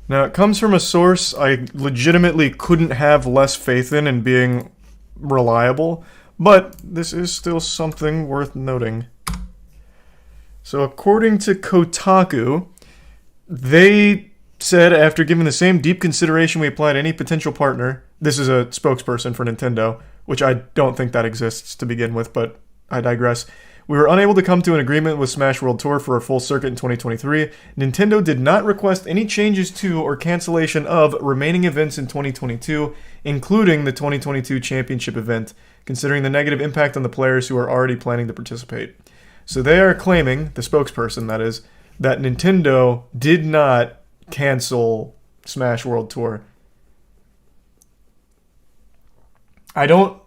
Now, it comes from a source I legitimately couldn't have less faith in being reliable, but this is still something worth noting. So, according to Kotaku, they said after giving the same deep consideration we apply to any potential partner, this is a spokesperson for Nintendo, which I don't think that exists to begin with, but I digress. We were unable to come to an agreement with Smash World Tour for a full circuit in 2023. Nintendo did not request any changes to or cancellation of remaining events in 2022, including the 2022 championship event, considering the negative impact on the players who are already planning to participate. So they are claiming, the spokesperson that is, that Nintendo did not cancel Smash World Tour. I don't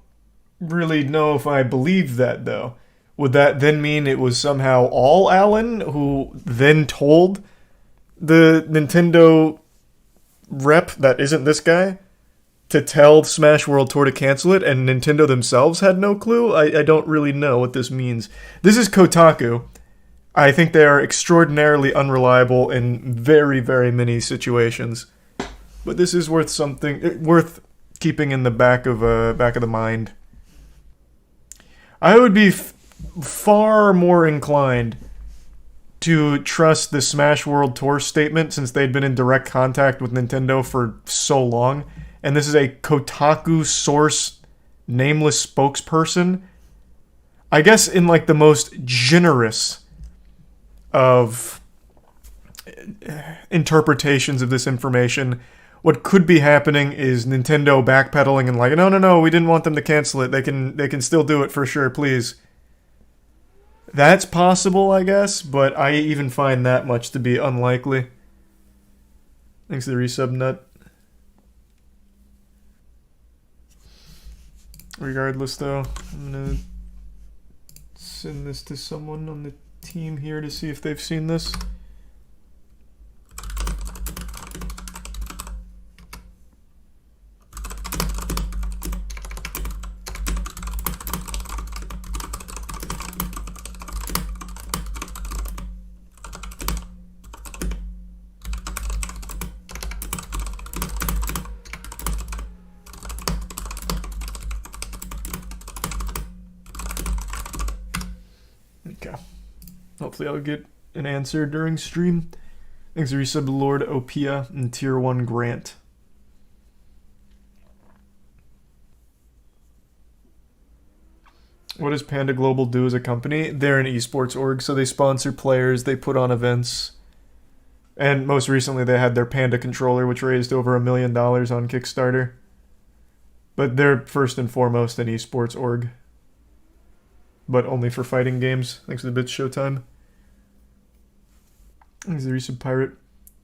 really know if I believe that, though. Would that then mean it was somehow all Alan who then told the Nintendo rep that isn't this guy to tell Smash World Tour to cancel it, and Nintendo themselves had no clue? I don't really know what this means. This is Kotaku. I think they are extraordinarily unreliable in very, very many situations. But this is worth keeping in the back of the mind. I would be far more inclined to trust the Smash World Tour statement since they'd been in direct contact with Nintendo for so long. And this is a Kotaku source, nameless spokesperson. I guess in like the most generous of interpretations of this information, what could be happening is Nintendo backpedaling and like, no, we didn't want them to cancel it. They can still do it for sure, please. That's possible, I guess, but I even find that much to be unlikely. Thanks to the resub nut. Regardless, though, I'm gonna send this to someone on the team here to see if they've seen this. Okay. Hopefully I'll get an answer during stream. Thanks to resub Lord Opia and Tier 1 Grant. What does Panda Global do as a company? They're an esports org, so they sponsor players, they put on events. And most recently they had their Panda controller, which raised over $1 million on Kickstarter. But they're first and foremost an esports org. But only for fighting games. Thanks to the bits Showtime. Thanks to the recent pirate.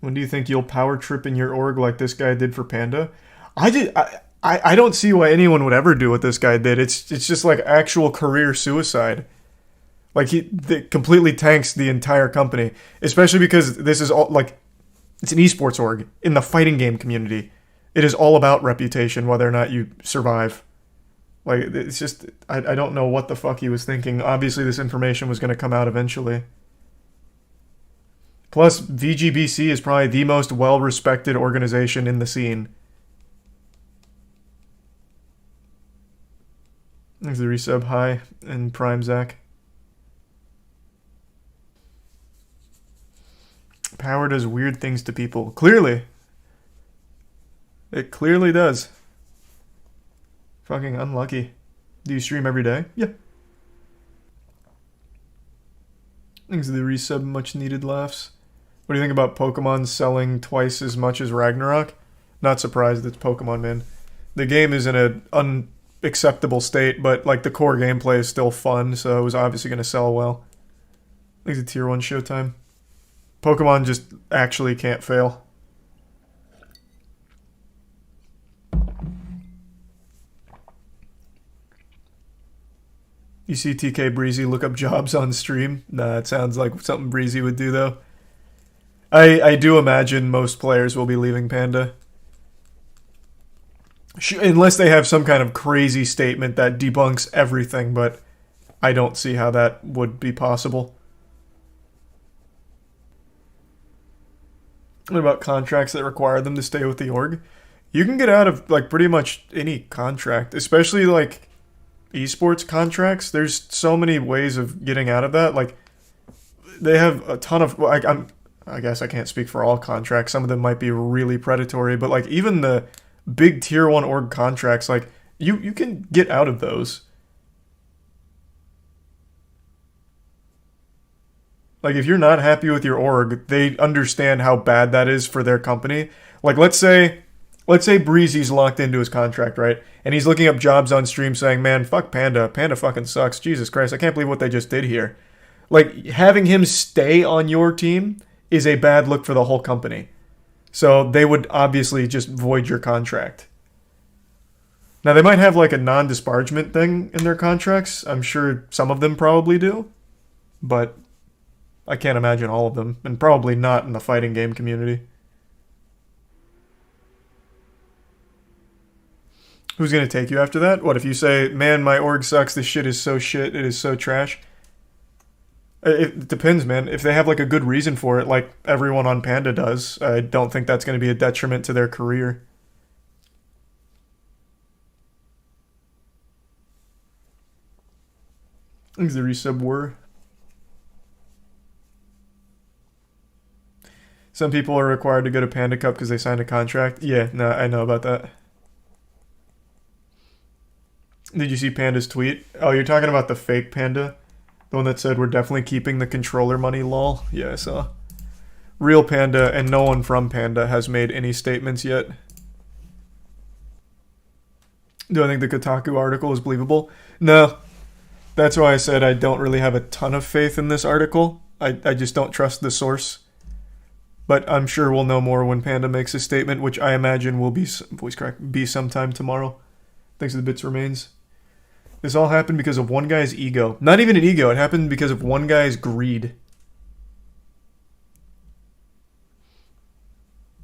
When do you think you'll power trip in your org like this guy did for Panda? I don't see why anyone would ever do what this guy did. It's just like actual career suicide. Like he completely tanks the entire company, especially because this is all like it's an esports org in the fighting game community. It is all about reputation, whether or not you survive. Like, it's just, I don't know what the fuck he was thinking. Obviously, this information was going to come out eventually. Plus, VGBC is probably the most well-respected organization in the scene. Thanks to the resub, hi, and Prime Zach. Power does weird things to people. Clearly. It clearly does. Fucking unlucky. Do you stream every day? Yeah. Thanks to the resub, much needed laughs. What do you think about Pokemon selling twice as much as Ragnarok? Not surprised it's Pokemon, man. The game is in an unacceptable state, but like the core gameplay is still fun, so it was obviously going to sell well. Thanks to Tier 1 Showtime. Pokemon just actually can't fail. You see TK Breezy look up jobs on stream? Nah, it sounds like something Breezy would do, though. I do imagine most players will be leaving Panda. Unless they have some kind of crazy statement that debunks everything, but I don't see how that would be possible. What about contracts that require them to stay with the org? You can get out of like pretty much any contract, especially like esports contracts. There's so many ways of getting out of that. Like they have a ton of like I guess I can't speak for all contracts. Some of them might be really predatory, but like even the big tier 1 org contracts, like you can get out of those. Like if you're not happy with your org, they understand how bad that is for their company. Like let's say Breezy's locked into his contract, right? And he's looking up jobs on stream saying, "Man, fuck Panda. Panda fucking sucks. Jesus Christ, I can't believe what they just did here." Like having him stay on your team is a bad look for the whole company. So they would obviously just void your contract. Now they might have like a non-disparagement thing in their contracts. I'm sure some of them probably do, but I can't imagine all of them, and probably not in the fighting game community. Who's going to take you after that? What if you say, "Man, my org sucks, this shit is so shit, it is so trash"? It depends, man. If they have like a good reason for it, like everyone on Panda does, I don't think that's going to be a detriment to their career. Is the resub were? Some people are required to go to Panda Cup because they signed a contract. Yeah, no, I know about that. Did you see Panda's tweet? Oh, you're talking about the fake Panda? The one that said, "We're definitely keeping the controller money, lol." Yeah, I saw. Real Panda and no one from Panda has made any statements yet. Do I think the Kotaku article is believable? No. That's why I said I don't really have a ton of faith in this article. I just don't trust the source. But I'm sure we'll know more when Panda makes a statement, which I imagine will be sometime tomorrow. Thanks to the bits remains. This all happened because of one guy's ego. Not even an ego, it happened because of one guy's greed.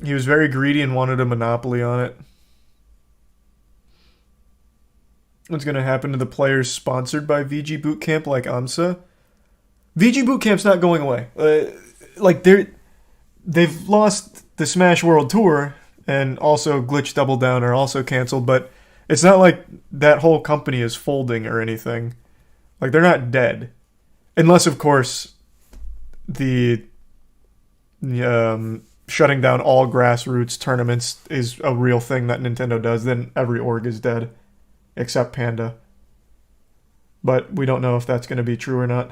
He was very greedy and wanted a monopoly on it. What's going to happen to the players sponsored by VG Bootcamp like AMSA? VG Bootcamp's not going away. They've lost the Smash World Tour, and also Glitch Double Down are also canceled, but it's not like that whole company is folding or anything. Like, they're not dead. Unless, of course, the shutting down all grassroots tournaments is a real thing that Nintendo does, then every org is dead, except Panda. But we don't know if that's going to be true or not.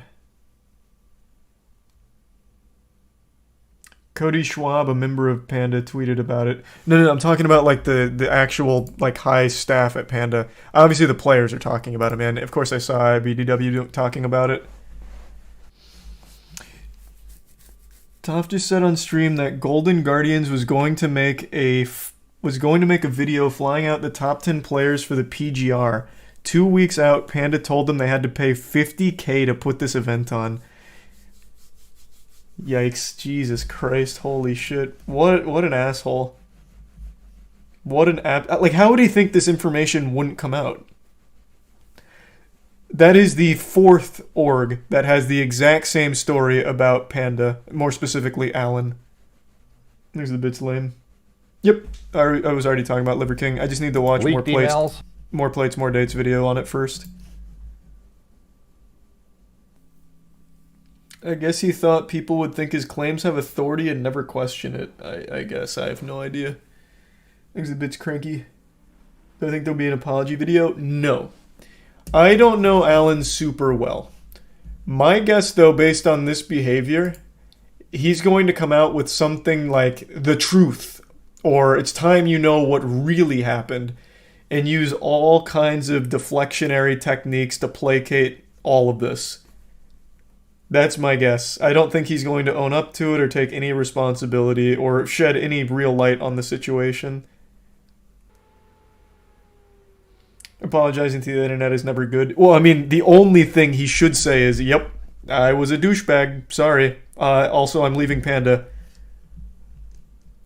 Cody Schwab, a member of Panda, tweeted about it. No, I'm talking about like the actual like high staff at Panda. Obviously the players are talking about it, man. Of course I saw IBDW talking about it. Toph just said on stream that Golden Guardians was going to make a video flying out the top 10 players for the PGR. 2 weeks out, Panda told them they had to pay $50K to put this event on. Yikes, Jesus Christ, holy shit. What an asshole. What an like, how would he think this information wouldn't come out? That is the 4th org that has the exact same story about Panda, more specifically Alan. There's the bits lame. Yep, I was already talking about Liver King. I just need to watch more plates, more dates video on it first. I guess he thought people would think his claims have authority and never question it. I guess. I have no idea. Things a bit cranky. Do I think there'll be an apology video? No. I don't know Alan super well. My guess, though, based on this behavior, he's going to come out with something like the truth, or it's time you know what really happened, and use all kinds of deflectionary techniques to placate all of this. That's my guess. I don't think he's going to own up to it or take any responsibility or shed any real light on the situation. Apologizing to the internet is never good. Well, I mean, the only thing he should say is, "Yep, I was a douchebag. Sorry. Also, I'm leaving Panda."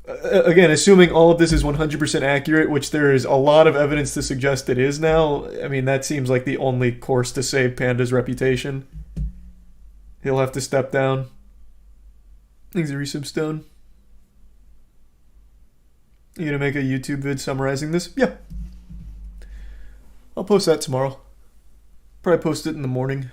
Again, assuming all of this is 100% accurate, which there is a lot of evidence to suggest it is now, I mean, that seems like the only course to save Panda's reputation. He'll have to step down. Things are resub stone. You gonna make a YouTube vid summarizing this? Yeah. I'll post that tomorrow. Probably post it in the morning.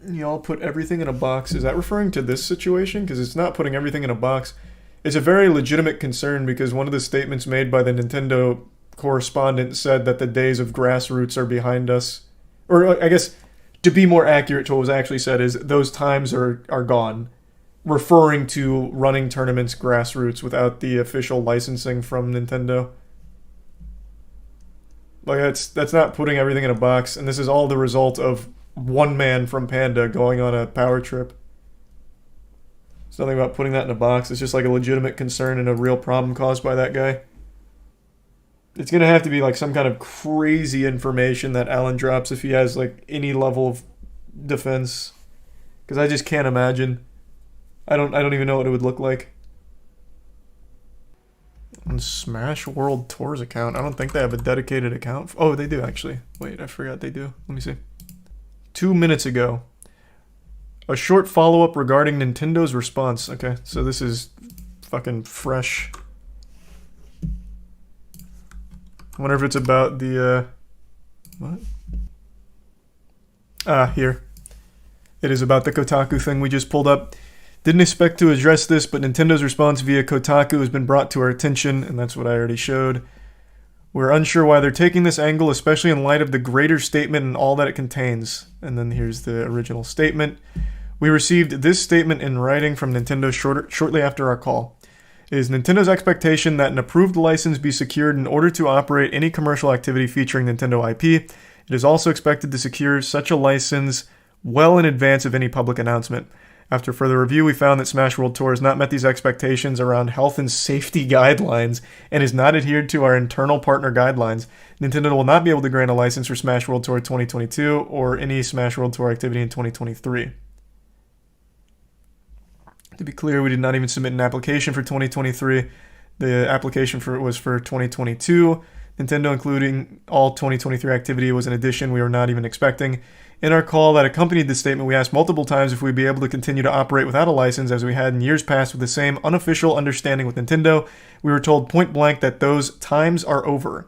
Y'all put everything in a box. Is that referring to this situation? Because it's not putting everything in a box. It's a very legitimate concern because one of the statements made by the Nintendo correspondent said that the days of grassroots are behind us. Or I guess, to be more accurate to what was actually said, is those times are gone. Referring to running tournaments grassroots without the official licensing from Nintendo. Like, that's not putting everything in a box, and this is all the result of one man from Panda going on a power trip. It's nothing about putting that in a box. It's just like a legitimate concern and a real problem caused by that guy. It's gonna have to be like some kind of crazy information that Alan drops if he has like any level of defense, because I just can't imagine. I don't even know what it would look like. On Smash World Tours account, I don't think they have a dedicated account. Oh, they do actually. Wait, I forgot they do. Let me see. 2 minutes ago. A short follow-up regarding Nintendo's response. Okay, so this is fucking fresh. I wonder if it's about the, what? Here. It is about the Kotaku thing we just pulled up. Didn't expect to address this, but Nintendo's response via Kotaku has been brought to our attention, and that's what I already showed. We're unsure why they're taking this angle, especially in light of the greater statement and all that it contains. And then here's the original statement. We received this statement in writing from Nintendo shortly after our call. It is Nintendo's expectation that an approved license be secured in order to operate any commercial activity featuring Nintendo IP. It is also expected to secure such a license well in advance of any public announcement. After further review, we found that Smash World Tour has not met these expectations around health and safety guidelines and is not adhered to our internal partner guidelines. Nintendo will not be able to grant a license for Smash World Tour 2022 or any Smash World Tour activity in 2023. To be clear, we did not even submit an application for 2023. The application was for 2022. Nintendo including all 2023 activity was an addition we were not even expecting. In our call that accompanied this statement, we asked multiple times if we'd be able to continue to operate without a license as we had in years past with the same unofficial understanding with Nintendo. We were told point blank that those times are over.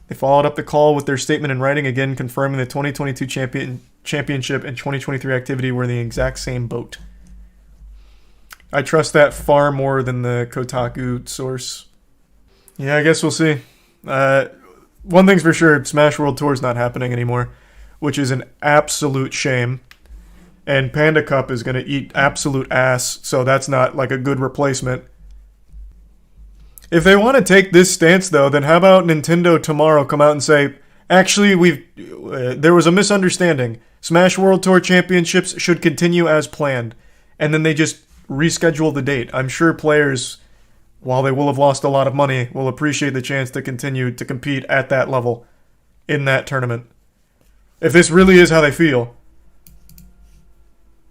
They followed up the call with their statement in writing again confirming the 2022 championship and 2023 activity were in the exact same boat. I trust that far more than the Kotaku source. Yeah, I guess we'll see. One thing's for sure, Smash World Tour is not happening anymore, which is an absolute shame. And Panda Cup is going to eat absolute ass, so that's not like a good replacement. If they want to take this stance, though, then how about Nintendo tomorrow come out and say, actually, there was a misunderstanding. Smash World Tour Championships should continue as planned. And then they just reschedule the date. I'm sure players, while they will have lost a lot of money, will appreciate the chance to continue to compete at that level in that tournament. If this really is how they feel.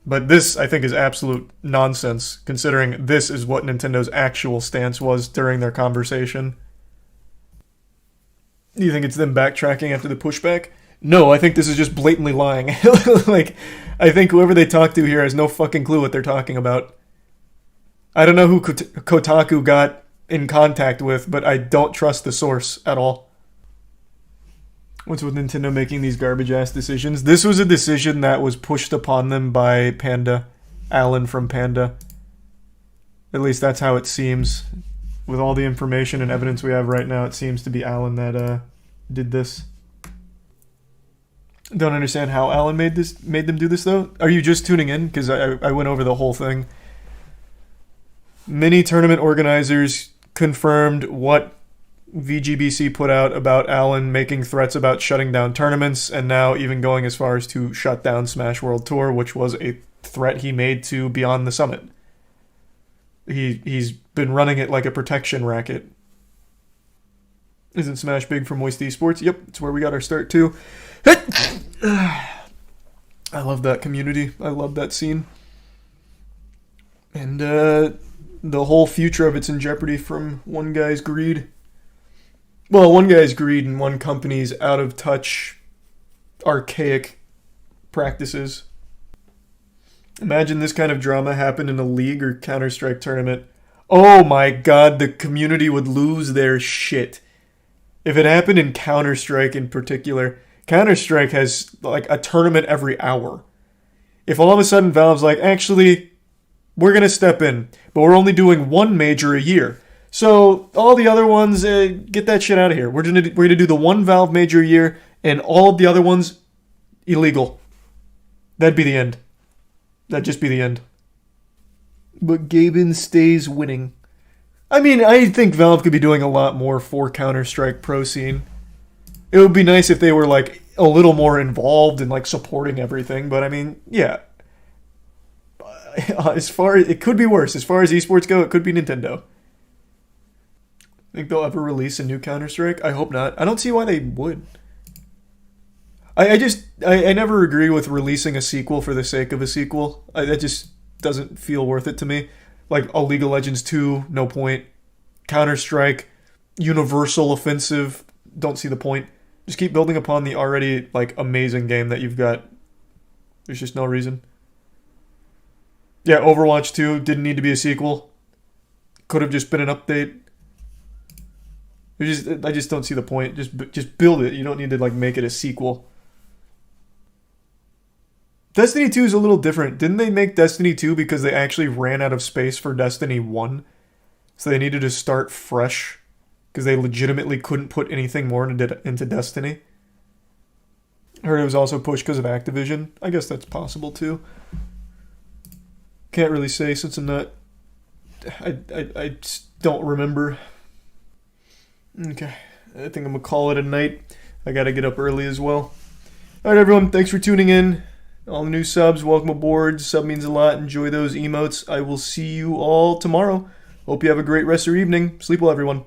But this, I think, is absolute nonsense, considering this is what Nintendo's actual stance was during their conversation. Do you think it's them backtracking after the pushback? No, I think this is just blatantly lying. Like, I think whoever they talk to here has no fucking clue what they're talking about. I don't know who Kotaku got in contact with, but I don't trust the source at all. What's with Nintendo making these garbage-ass decisions? This was a decision that was pushed upon them by Panda, Alan from Panda. At least that's how it seems. With all the information and evidence we have right now, it seems to be Alan that did this. Don't understand how Alan made them do this, though. Are you just tuning in? Because I went over the whole thing. Many tournament organizers confirmed what VGBC put out about Alan making threats about shutting down tournaments, and now even going as far as to shut down Smash World Tour, which was a threat he made to Beyond the Summit. He's been running it like a protection racket. Isn't Smash big for Moist Esports? Yep, it's where we got our start too. I love that community. I love that scene. And the whole future of it's in jeopardy from one guy's greed. Well, one guy's greed and one company's out-of-touch, archaic practices. Imagine this kind of drama happened in a League or Counter-Strike tournament. Oh my god, the community would lose their shit. If it happened in Counter-Strike in particular, Counter-Strike has like a tournament every hour. If all of a sudden Valve's like, actually, we're going to step in, but we're only doing one major a year. So all the other ones, get that shit out of here. We're gonna do the one Valve major a year, and all of the other ones, illegal. That'd be the end. That'd just be the end. But Gaben stays winning. I mean, I think Valve could be doing a lot more for Counter-Strike pro scene. It would be nice if they were like a little more involved in like supporting everything, but I mean, yeah. It could be worse. As far as esports go, it could be Nintendo. Think they'll ever release a new Counter-Strike? I hope not. I don't see why they would. I never agree with releasing a sequel for the sake of a sequel. That just doesn't feel worth it to me. Like a League of Legends 2, no point. Counter-Strike, Universal Offensive, don't see the point. Just keep building upon the already like amazing game that you've got. There's just no reason. Yeah, Overwatch 2 didn't need to be a sequel. Could have just been an update. I just don't see the point. Just build it. You don't need to like make it a sequel. Destiny 2 is a little different. Didn't they make Destiny 2 because they actually ran out of space for Destiny 1? So they needed to start fresh because they legitimately couldn't put anything more into Destiny. I heard it was also pushed because of Activision. I guess that's possible too. Can't really say since I'm not... I just don't remember. Okay, I think I'm going to call it a night. I got to get up early as well. Alright everyone, thanks for tuning in. All the new subs, welcome aboard. Sub means a lot. Enjoy those emotes. I will see you all tomorrow. Hope you have a great rest of your evening. Sleep well, everyone.